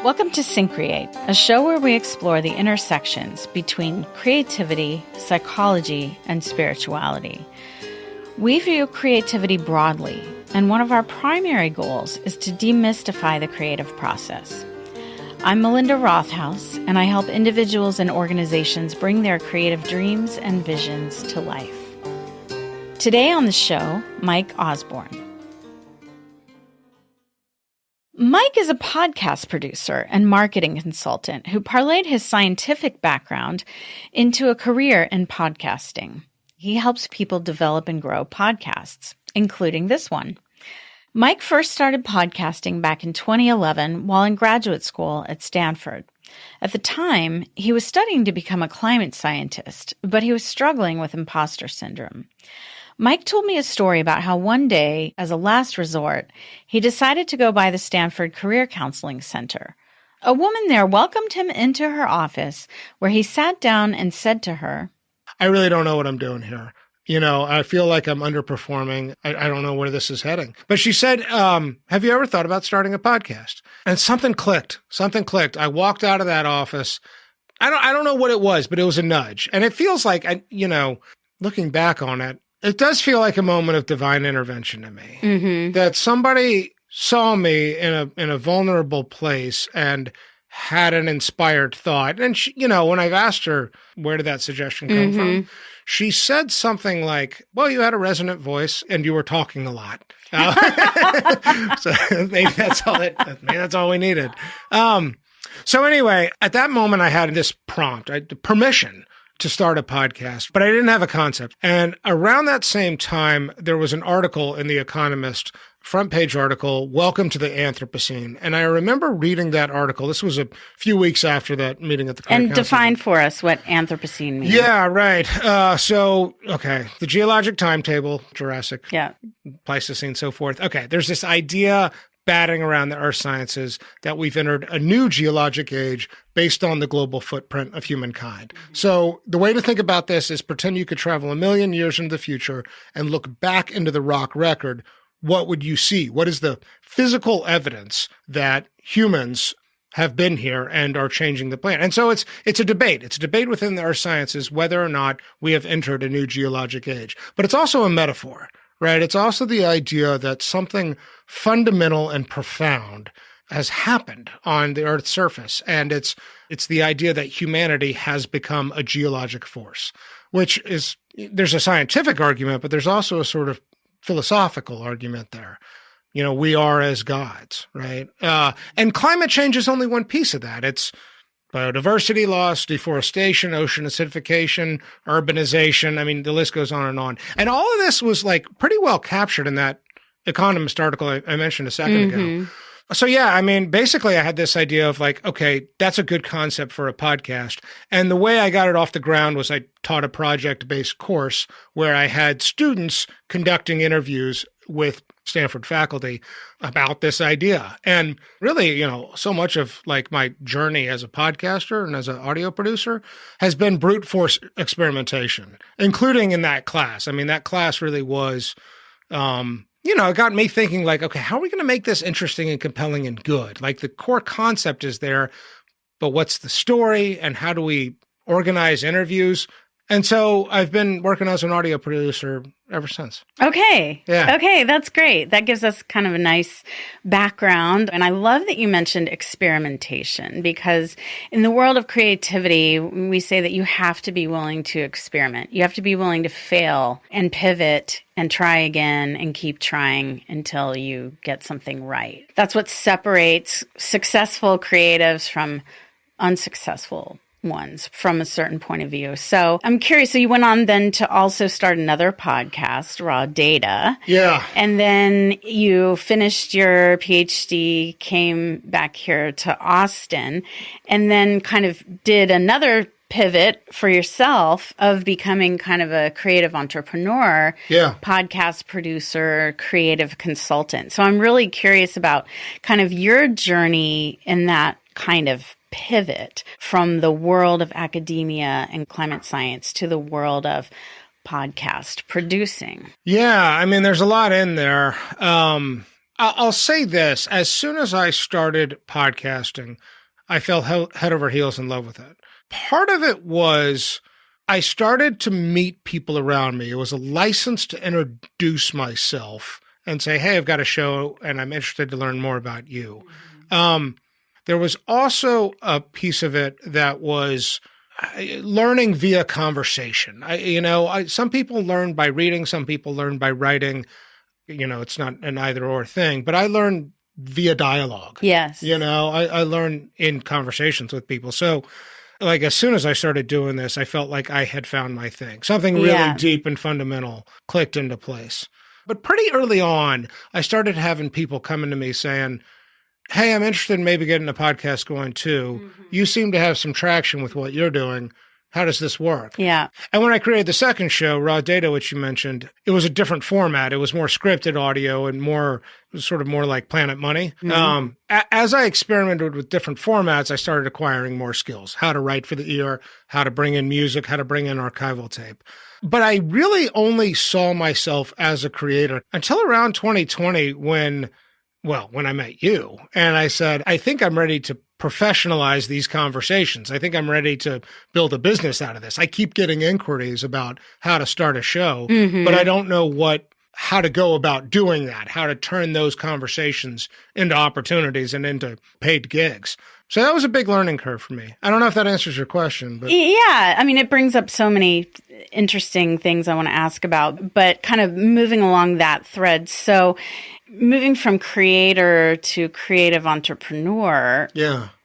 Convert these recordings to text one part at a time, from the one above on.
Welcome to Syncreate, a show where we explore the intersections between creativity, psychology, and spirituality. We view creativity broadly, and one of our primary goals is to demystify the creative process. I'm Melinda Rothaus, and I help individuals and organizations bring their creative dreams and visions to life. Today on the show, Mike Osborne. Mike is a podcast producer and marketing consultant who parlayed his scientific background into a career in podcasting. He helps people develop and grow podcasts, including this one. Mike first started podcasting back in 2011 while in graduate school at Stanford. At the time, he was studying to become a climate scientist, but he was struggling with imposter syndrome. Mike told me a story about how one day, as a last resort, he decided to go by the Stanford Career Counseling Center. A woman there welcomed him into her office, where he sat down and said to her, I really don't know what I'm doing here. I feel like I'm underperforming. I don't know where this is heading. But she said, have you ever thought about starting a podcast? And something clicked. I walked out of that office. I don't know what it was, but it was a nudge. And it feels like, looking back on it, it does feel like a moment of divine intervention to me. Mm-hmm. That somebody saw me in a vulnerable place and had an inspired thought. And she, when I've asked her, where did that suggestion come from? She said something like, well, you had a resonant voice and you were talking a lot. So maybe that's all we needed. So anyway, at that moment I had this prompt, permission to start a podcast, but I didn't have a concept. And around that same time, there was an article in The Economist, front page article, Welcome to the Anthropocene. And I remember reading that article. This was a few weeks after that meeting at the Career Council. Define for us what Anthropocene means. Yeah, right. The geologic timetable, Jurassic, Pleistocene, so forth. Okay, there's this idea batting around the earth sciences that we've entered a new geologic age based on the global footprint of humankind. So the way to think about this is pretend you could travel 1 million years into the future and look back into the rock record. What would you see? What is the physical evidence that humans have been here and are changing the planet? And so it's a debate. It's a debate within the earth sciences whether or not we have entered a new geologic age. But it's also a metaphor, right? It's also the idea that something fundamental and profound has happened on the Earth's surface. And it's the idea that humanity has become a geologic force, which is, there's a scientific argument, but there's also a sort of philosophical argument there. We are as gods, right? And climate change is only one piece of that. It's biodiversity loss, deforestation, ocean acidification, urbanization. I mean, the list goes on. And all of this was pretty well captured in that Economist article I mentioned a second ago. So basically I had this idea of okay, that's a good concept for a podcast. And the way I got it off the ground was I taught a project-based course where I had students conducting interviews with Stanford faculty about this idea. And really, so much of my journey as a podcaster and as an audio producer has been brute force experimentation, including in that class. I mean, that class really was, it got me thinking okay, how are we going to make this interesting and compelling and good? The core concept is there, but what's the story and how do we organize interviews? And so I've been working as an audio producer ever since. Okay. Yeah. Okay, that's great. That gives us kind of a nice background. And I love that you mentioned experimentation, because in the world of creativity, we say that you have to be willing to experiment. You have to be willing to fail and pivot and try again and keep trying until you get something right. That's what separates successful creatives from unsuccessful ones from a certain point of view. So I'm curious. So you went on then to also start another podcast, Raw Data. Yeah. And then you finished your PhD, came back here to Austin, and then kind of did another pivot for yourself of becoming kind of a creative entrepreneur, podcast producer, creative consultant. So I'm really curious about kind of your journey in that kind of pivot from the world of academia and climate science to the world of podcast producing. Yeah, I mean, there's a lot in there. I'll say this. As soon as I started podcasting, I fell head over heels in love with it. Part of it was I started to meet people around me. It was a license to introduce myself and say, hey, I've got a show and I'm interested to learn more about you. There was also a piece of it that was learning via conversation. Some people learn by reading, some people learn by writing. It's not an either or thing, but I learned via dialogue. Yes. I learn in conversations with people. So like as soon as I started doing this, I felt like I had found my thing. Something really deep and fundamental clicked into place. But pretty early on, I started having people coming to me saying, hey, I'm interested in maybe getting a podcast going too. Mm-hmm. You seem to have some traction with what you're doing. How does this work? Yeah. And when I created the second show, Raw Data, which you mentioned, it was a different format. It was more scripted audio and more like Planet Money. Mm-hmm. As I experimented with different formats, I started acquiring more skills, how to write for the ear, how to bring in music, how to bring in archival tape. But I really only saw myself as a creator until around 2020 when I met you and I said, I think I'm ready to professionalize these conversations. I think I'm ready to build a business out of this. I keep getting inquiries about how to start a show, but I don't know how to go about doing that, how to turn those conversations into opportunities and into paid gigs. So that was a big learning curve for me. I don't know if that answers your question. But yeah, I mean, it brings up so many interesting things I want to ask about, but kind of moving along that thread. So moving from creator to creative entrepreneur,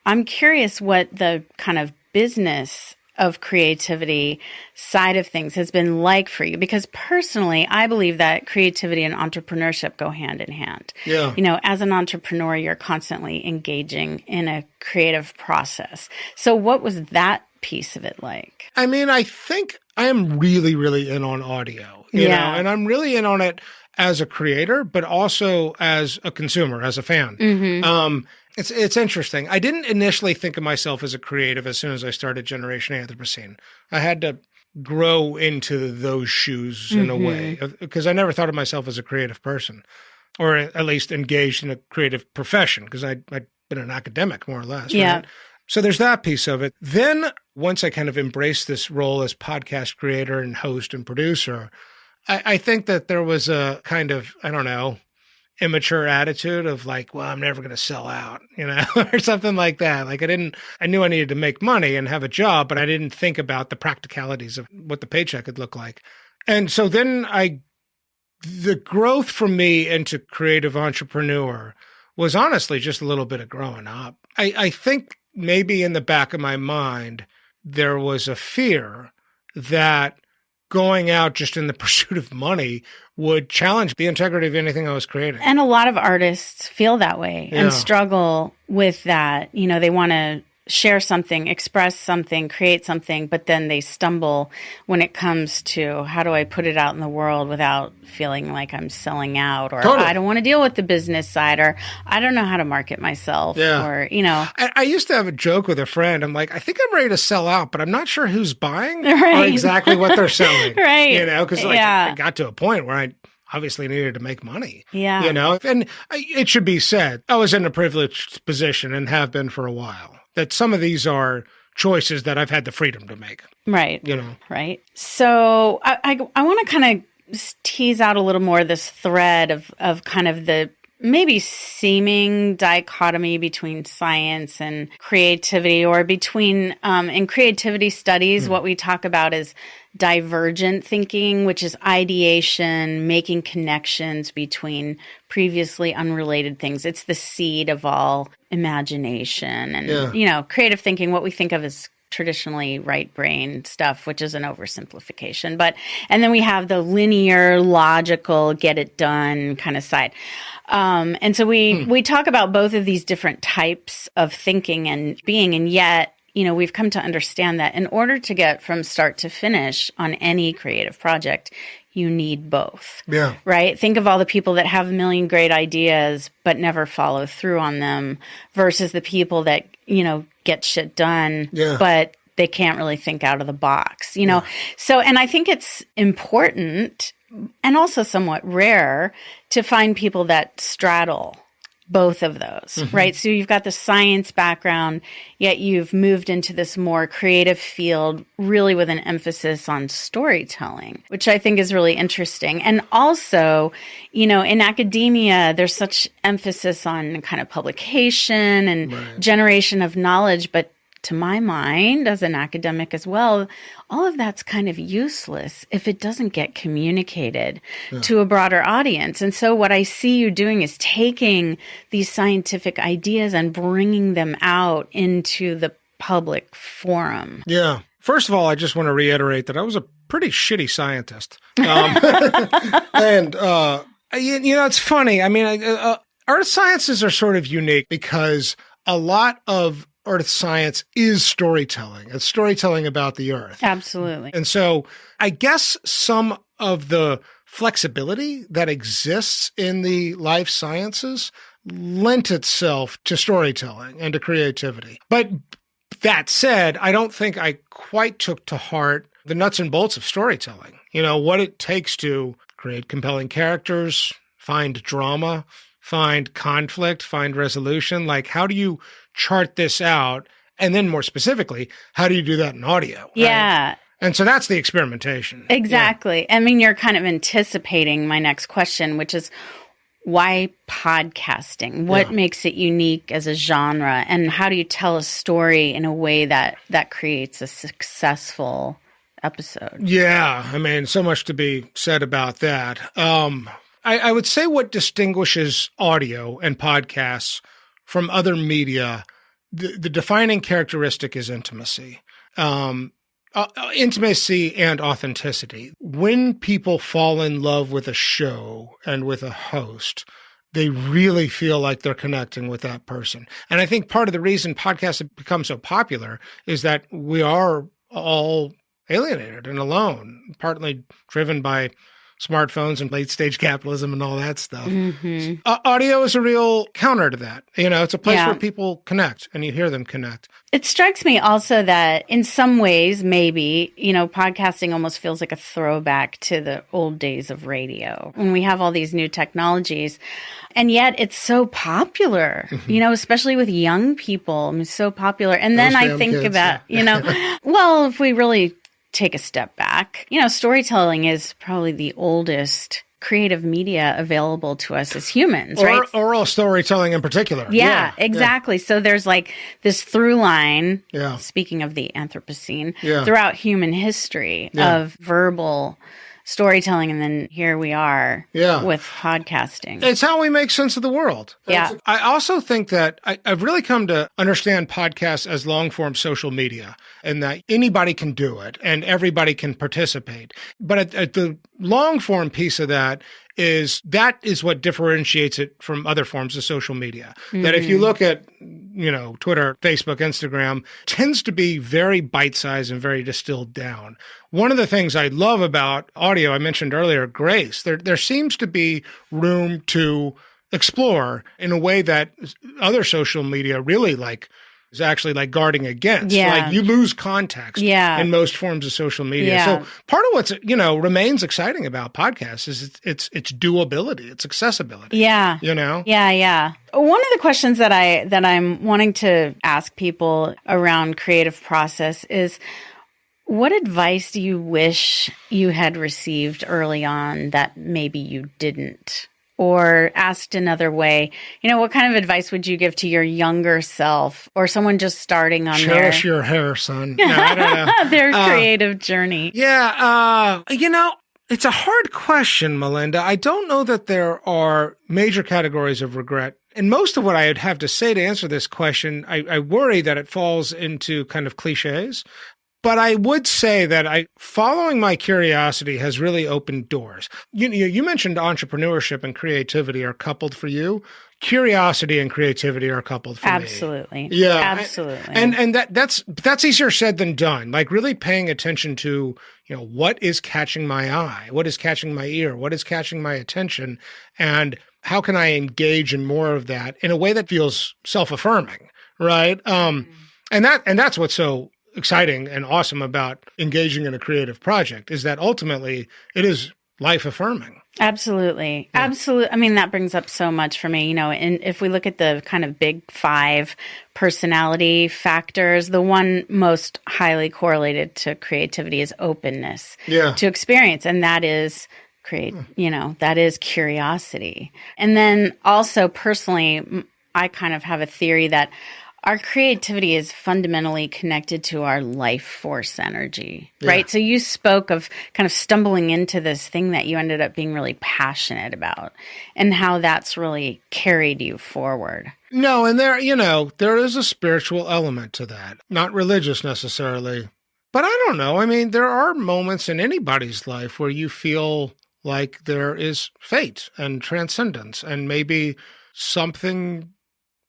I'm curious what the kind of business of creativity side of things has been like for you, because personally, I believe that creativity and entrepreneurship go hand in hand. Yeah. As an entrepreneur, you're constantly engaging in a creative process. So what was that piece of it like? I mean, I think I am really, really in on audio, you know, and I'm really in on it as a creator, but also as a consumer, as a fan. Mm-hmm. It's interesting. I didn't initially think of myself as a creative as soon as I started Generation Anthropocene. I had to grow into those shoes in a way, because I never thought of myself as a creative person, or at least engaged in a creative profession, because I'd been an academic more or less. Yeah. Right? So there's that piece of it. Then once I kind of embraced this role as podcast creator and host and producer, I think that there was a kind of, I don't know, immature attitude of like, well, I'm never going to sell out, or something like that. Like I knew I needed to make money and have a job, but I didn't think about the practicalities of what the paycheck could look like. And so then the growth from me into creative entrepreneur was honestly just a little bit of growing up. I think maybe in the back of my mind, there was a fear that going out just in the pursuit of money would challenge the integrity of anything I was creating. And a lot of artists feel that way and struggle with that. They want to share something, express something, create something, but then they stumble when it comes to how do I put it out in the world without feeling like I'm selling out, or I don't want to deal with the business side, or I don't know how to market myself, or, I used to have a joke with a friend. I'm like, I think I'm ready to sell out, but I'm not sure who's buying or exactly what they're selling. Because I got to a point where I obviously needed to make money. Yeah. And it should be said, I was in a privileged position and have been for a while. That some of these are choices that I've had the freedom to make. Right. Right. So I want to kind of tease out a little more this thread of kind of the maybe seeming dichotomy between science and creativity, or between, in creativity studies, what we talk about is divergent thinking, which is ideation, making connections between previously unrelated things. It's the seed of all imagination and, creative thinking, what we think of as traditionally right brain stuff, which is an oversimplification. And then we have the linear, logical, get it done kind of side. And so we talk about both of these different types of thinking and being, and yet, we've come to understand that in order to get from start to finish on any creative project, you need both. Yeah. Right? Think of all the people that have a million great ideas but never follow through on them versus the people that, get shit done, but they can't really think out of the box, So, and I think it's important and also somewhat rare to find people that straddle both of those, right? So you've got the science background, yet you've moved into this more creative field, really with an emphasis on storytelling, which I think is really interesting. And also, in academia, there's such emphasis on kind of publication and generation of knowledge, but to my mind, as an academic as well, all of that's kind of useless if it doesn't get communicated to a broader audience. And so what I see you doing is taking these scientific ideas and bringing them out into the public forum. Yeah. First of all, I just want to reiterate that I was a pretty shitty scientist. And, it's funny. I mean, earth sciences are sort of unique because a lot of earth science is storytelling. It's storytelling about the earth. Absolutely. And so I guess some of the flexibility that exists in the life sciences lent itself to storytelling and to creativity. But that said, I don't think I quite took to heart the nuts and bolts of storytelling. What it takes to create compelling characters, find drama, find conflict, find resolution. Like, how do you chart this out? And then more specifically, how do you do that in audio? Right? Yeah. And so that's the experimentation. Exactly. Yeah. I mean, you're kind of anticipating my next question, which is why podcasting? What makes it unique as a genre? And how do you tell a story in a way that creates a successful episode? Yeah. I mean, so much to be said about that. I would say what distinguishes audio and podcasts from other media, the defining characteristic is intimacy. Intimacy and authenticity. When people fall in love with a show and with a host, they really feel like they're connecting with that person. And I think part of the reason podcasts have become so popular is that we are all alienated and alone, partly driven by smartphones and late-stage capitalism and all that stuff. Audio is a real counter to that. It's a place where people connect and you hear them connect. It strikes me also that in some ways, maybe, podcasting almost feels like a throwback to the old days of radio when we have all these new technologies. And yet it's so popular, especially with young people. It's so popular. And then I think kids, about, well, if we really take a step back, storytelling is probably the oldest creative media available to us as humans, right? Oral storytelling in particular. Yeah, exactly. Yeah. So there's like this through line, speaking of the Anthropocene, throughout human history of verbal storytelling, and then here we are with podcasting. It's how we make sense of the world. Yeah. I also think that I've really come to understand podcasts as long-form social media, and that anybody can do it and everybody can participate. But at the long-form piece of that is what differentiates it from other forms of social media. That if you look at, Twitter, Facebook, Instagram, tends to be very bite-sized and very distilled down. One of the things I love about audio, I mentioned earlier, grace. There seems to be room to explore in a way that other social media really is actually guarding against. Yeah. You lose context in most forms of social media. Yeah. So part of what's, remains exciting about podcasts is its doability, its accessibility. Yeah. Yeah. One of the questions that I'm wanting to ask people around creative process is, what advice do you wish you had received early on that maybe you didn't? Or asked another way, what kind of advice would you give to your younger self or someone just starting on Cherish your hair, son. No, I don't know. Their creative journey. Yeah. It's a hard question, Melinda. I don't know that there are major categories of regret. And most of what I would have to say to answer this question, I worry that it falls into kind of cliches. But I would say that following my curiosity has really opened doors. You mentioned entrepreneurship and creativity are coupled for you. Curiosity and creativity are coupled for me. Absolutely. Yeah. Absolutely. And that's easier said than done. Really paying attention to, what is catching my eye? What is catching my ear? What is catching my attention? And how can I engage in more of that in a way that feels self-affirming, right? And that's what's so exciting and awesome about engaging in a creative project is that ultimately it is life affirming. Absolutely. Yeah. Absolutely. I mean, that brings up so much for me, and if we look at the kind of big 5 personality factors, the one most highly correlated to creativity is openness to experience. And that is that is curiosity. And then also personally, I kind of have a theory that our creativity is fundamentally connected to our life force energy, right? So you spoke of kind of stumbling into this thing that you ended up being really passionate about and how that's really carried you forward. No, and there is a spiritual element to that, not religious necessarily. But I don't know. I mean, there are moments in anybody's life where you feel like there is fate and transcendence, and maybe something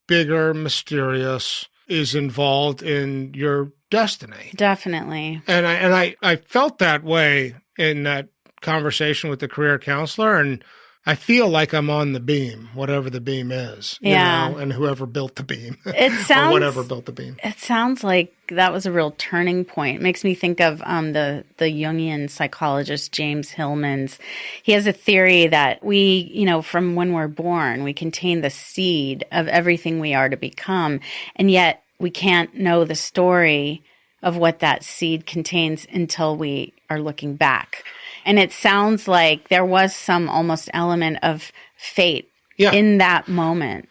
bigger, mysterious is involved in your destiny. Definitely. And I felt that way in that conversation with the career counselor, and I feel like I'm on the beam, whatever the beam is, and whoever built the beam, or whatever built the beam. It sounds like that was a real turning point. It makes me think of the Jungian psychologist James Hillman's. He has a theory that we, from when we're born, we contain the seed of everything we are to become, and yet we can't know the story of what that seed contains until we are looking back. And it sounds like there was some almost element of fate in that moment.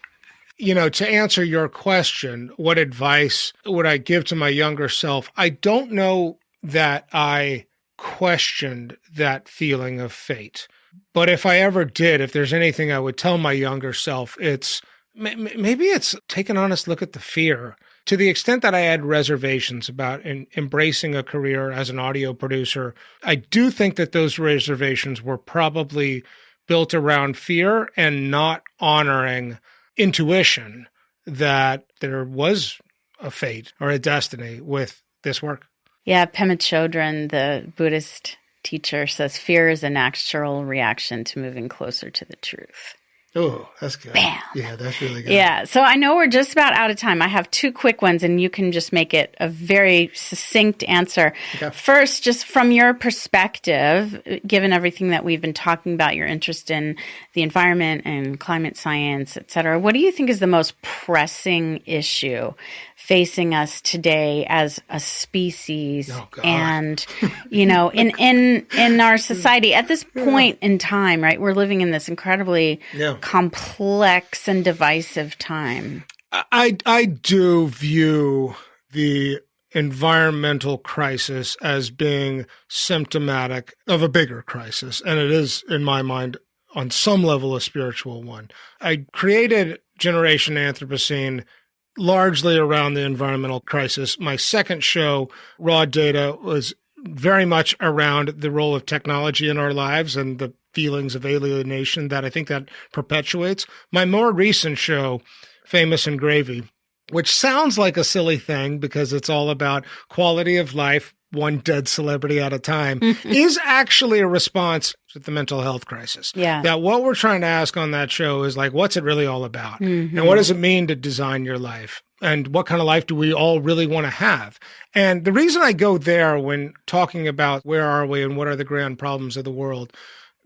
To answer your question, what advice would I give to my younger self? I don't know that I questioned that feeling of fate. But if I ever did, if there's anything I would tell my younger self, maybe it's take an honest look at the fear. To the extent that I had reservations about embracing a career as an audio producer, I do think that those reservations were probably built around fear and not honoring intuition that there was a fate or a destiny with this work. Yeah, Pema Chodron, the Buddhist teacher, says fear is a natural reaction to moving closer to the truth. Oh, that's good. Bam. Yeah, that's really good. Yeah. So I know we're just about out of time. I have 2 quick ones, and you can just make it a very succinct answer. Okay. First, just from your perspective, given everything that we've been talking about, your interest in the environment and climate science, et cetera, what do you think is the most pressing issue facing us today as a species and, in our society at this point in time, right? We're living in this incredibly complex and divisive time. I do view the environmental crisis as being symptomatic of a bigger crisis. And it is, in my mind, on some level, a spiritual one. I created Generation Anthropocene largely around the environmental crisis. My second show, Raw Data, was very much around the role of technology in our lives and the feelings of alienation that I think that perpetuates. My more recent show, Famous and Gravy, which sounds like a silly thing because it's all about quality of life, one dead celebrity at a time, is actually a response to the mental health crisis. Yeah. That what we're trying to ask on that show is like, what's it really all about? And what does it mean to design your life? And what kind of life do we all really want to have? And the reason I go there when talking about where are we and what are the grand problems of the world,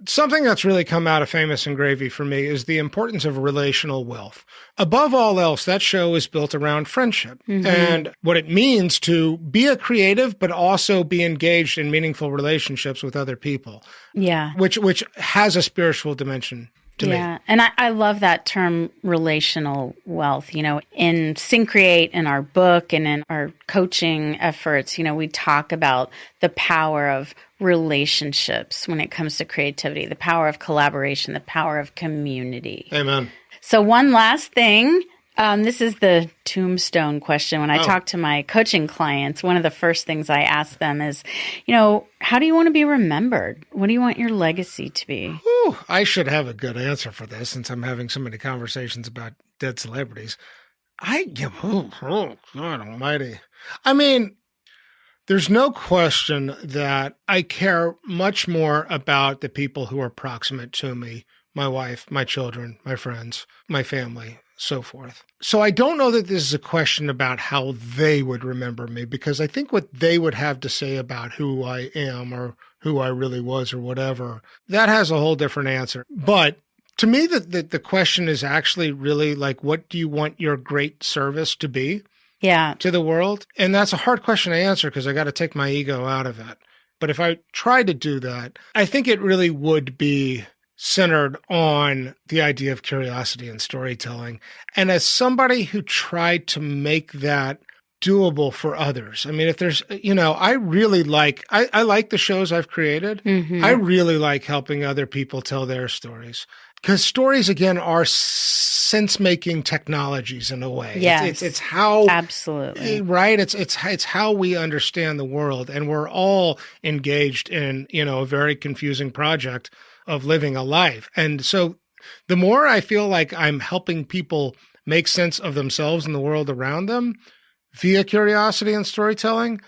something that's really come out of Famous and Gravy for me is the importance of relational wealth. Above all else, that show is built around friendship and what it means to be a creative, but also be engaged in meaningful relationships with other people. Yeah. Which has a spiritual dimension to me. Yeah. And I love that term, relational wealth. In Syncreate, in our book and in our coaching efforts, we talk about the power of relationships when it comes to creativity, the power of collaboration, the power of community. Amen. So one last thing, this is the tombstone question. When I talk to my coaching clients, one of the first things I ask them is, how do you want to be remembered? What do you want your legacy to be? Ooh, I should have a good answer for this since I'm having so many conversations about dead celebrities. God almighty. I mean, there's no question that I care much more about the people who are proximate to me, my wife, my children, my friends, my family, so forth. So I don't know that this is a question about how they would remember me, because I think what they would have to say about who I am or who I really was or whatever, that has a whole different answer. But to me, the question is actually really like, what do you want your great service to be? Yeah. To the world? And that's a hard question to answer because I got to take my ego out of it. But if I tried to do that, I think it really would be centered on the idea of curiosity and storytelling. And as somebody who tried to make that doable for others, I mean, if there's, I really like, I like the shows I've created. I really like helping other people tell their stories. Because stories, again, are sense-making technologies in a way. Yes. It's how... Absolutely. Right? It's how we understand the world. And we're all engaged in, a very confusing project of living a life. And so the more I feel like I'm helping people make sense of themselves and the world around them via curiosity and storytelling,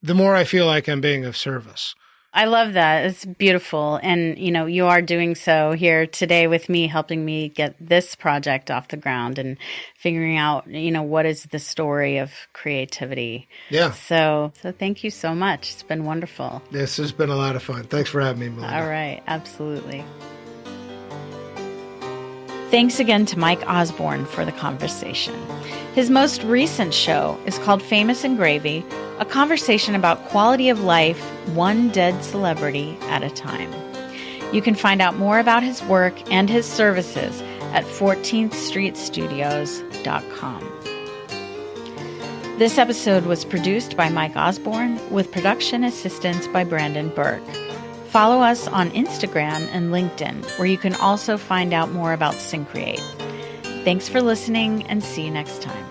the more I feel like I'm being of service. I love that. It's beautiful. And, you are doing so here today with me, helping me get this project off the ground and figuring out, what is the story of creativity. Yeah. So thank you so much. It's been wonderful. This has been a lot of fun. Thanks for having me, Melinda. All right. Absolutely. Thanks again to Mike Osborne for the conversation. His most recent show is called Famous and Gravy, a conversation about quality of life, one dead celebrity at a time. You can find out more about his work and his services at 14thstreetstudios.com. This episode was produced by Mike Osborne with production assistance by Brandon Burke. Follow us on Instagram and LinkedIn, where you can also find out more about Syncreate. Thanks for listening, and see you next time.